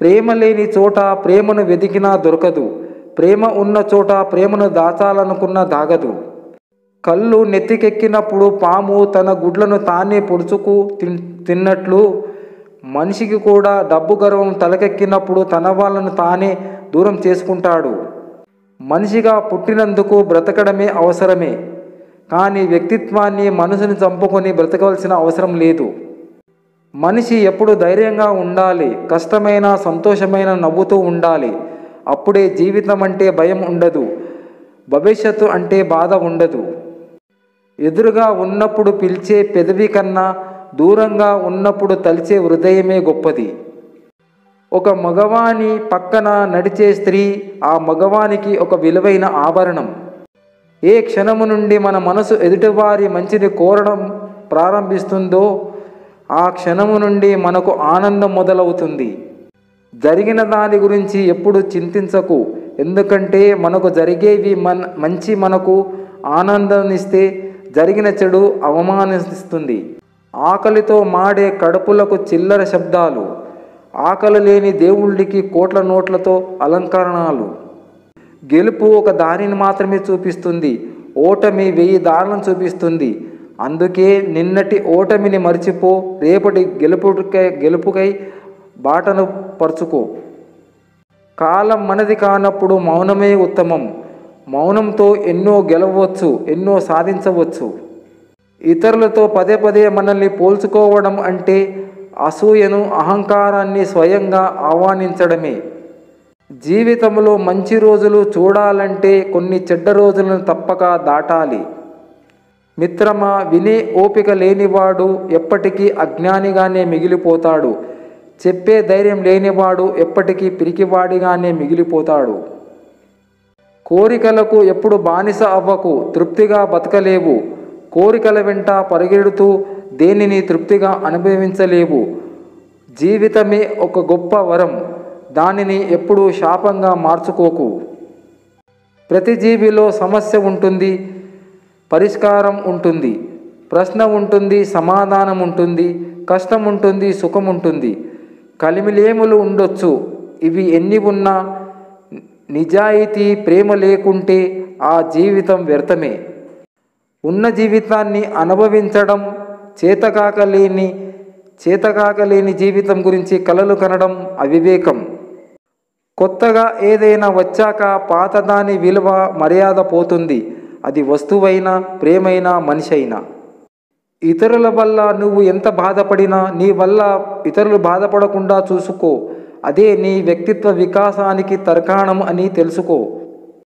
ప్రేమ లేని చోట ప్రేమను వెతికినా దొరకదు. ప్రేమ ఉన్న చోట ప్రేమను దాచాలనుకున్నా దాగదు. కళ్ళు నెత్తికెక్కినప్పుడు పాము తన గుడ్లను తానే పొడుచుకు తిన్నట్లు మనిషికి కూడా డబ్బు గర్వం తలకెక్కినప్పుడు తన వాళ్ళను తానే దూరం చేసుకుంటాడు. మనిషిగా పుట్టినందుకు బ్రతకడమే అవసరమే, కానీ వ్యక్తిత్వాన్ని మనసుని చంపుకొని బ్రతకవలసిన అవసరం లేదు. మనిషి ఎప్పుడు ధైర్యంగా ఉండాలి. కష్టమైన సంతోషమైన నవ్వుతూ ఉండాలి. అప్పుడే జీవితం అంటే భయం ఉండదు, భవిష్యత్తు అంటే బాధ ఉండదు. ఎదురుగా ఉన్నప్పుడు పిలిచే పెదవి కన్నా దూరంగా ఉన్నప్పుడు తలిచే హృదయమే గొప్పది. ఒక మగవాని పక్కన నడిచే స్త్రీ ఆ మగవానికి ఒక విలువైన ఆభరణం. ఏ క్షణము నుండి మన మనసు ఎదుటివారి మంచిని కోరడం ప్రారంభిస్తుందో ఆ క్షణము నుండి మనకు ఆనందం మొదలవుతుంది. జరిగిన దాని గురించి ఎప్పుడు చింతించకు, ఎందుకంటే మనకు జరిగేవి మంచి మనకు ఆనందాన్నిస్తే జరిగిన చెడు అవమానిస్తుంది. ఆకలితో మాడే కడుపులకు చిల్లర శబ్దాలు, ఆకలి లేని దేవుళ్ళకి కోట్ల నోట్లతో అలంకరణలు. గెలుపు ఒక దానిని మాత్రమే చూపిస్తుంది, ఓటమి 1000 దారులను చూపిస్తుంది. అందుకే నిన్నటి ఓటమిని మర్చిపో, రేపటి గెలుపుకై బాటను పరుచుకో. కాలం మనది కానప్పుడు మౌనమే ఉత్తమం. మౌనంతో ఎన్నో గెలవచ్చు, ఎన్నో సాధించవచ్చు. ఇతరులతో పదే పదే మనల్ని పోల్చుకోవడం అంటే అసూయను, అహంకారాన్ని స్వయంగా ఆహ్వానించడమే. జీవితంలో మంచి రోజులు చూడాలంటే కొన్ని చెడ్డ రోజులను తప్పక దాటాలి. మిత్రమా, వినే ఓపిక లేనివాడు ఎప్పటికీ అజ్ఞానిగానే మిగిలిపోతాడు. చెప్పే ధైర్యం లేనివాడు ఎప్పటికీ పిరికివాడిగానే మిగిలిపోతాడు. కోరికలకు ఎప్పుడు బానిస అవ్వకు, తృప్తిగా బతకలేవు. కోరికల వెంట పరిగెడుతూ దేనిని తృప్తిగా అనుభవించలేవు. జీవితమే ఒక గొప్ప వరం, దానిని ఎప్పుడూ శాపంగా మార్చుకోకు. ప్రతి జీవిలో సమస్య ఉంటుంది, పరిష్కారం ఉంటుంది, ప్రశ్న ఉంటుంది, సమాధానం ఉంటుంది, కష్టం ఉంటుంది, సుఖం ఉంటుంది, కలిమిలేములు ఉండొచ్చు. ఇవి ఎన్ని ఉన్నా నిజాయితీ, ప్రేమ లేకుంటే ఆ జీవితం వ్యర్థమే. ఉన్న జీవితాన్ని అనుభవించడం, చేతకాకలేని జీవితం గురించి కలలు కనడం అవివేకం. కొత్తగా ఏదైనా వచ్చాక పాతదాని విలువ, మర్యాద పోతుంది. అది వస్తువైనా, ప్రేమైనా, మనిషి అయినా. ఇతరుల వల్ల నువ్వు ఎంత బాధపడినా నీ వల్ల ఇతరులు బాధపడకుండా చూసుకో. అదే నీ వ్యక్తిత్వ వికాసానికి తర్కాణం అని తెలుసుకో.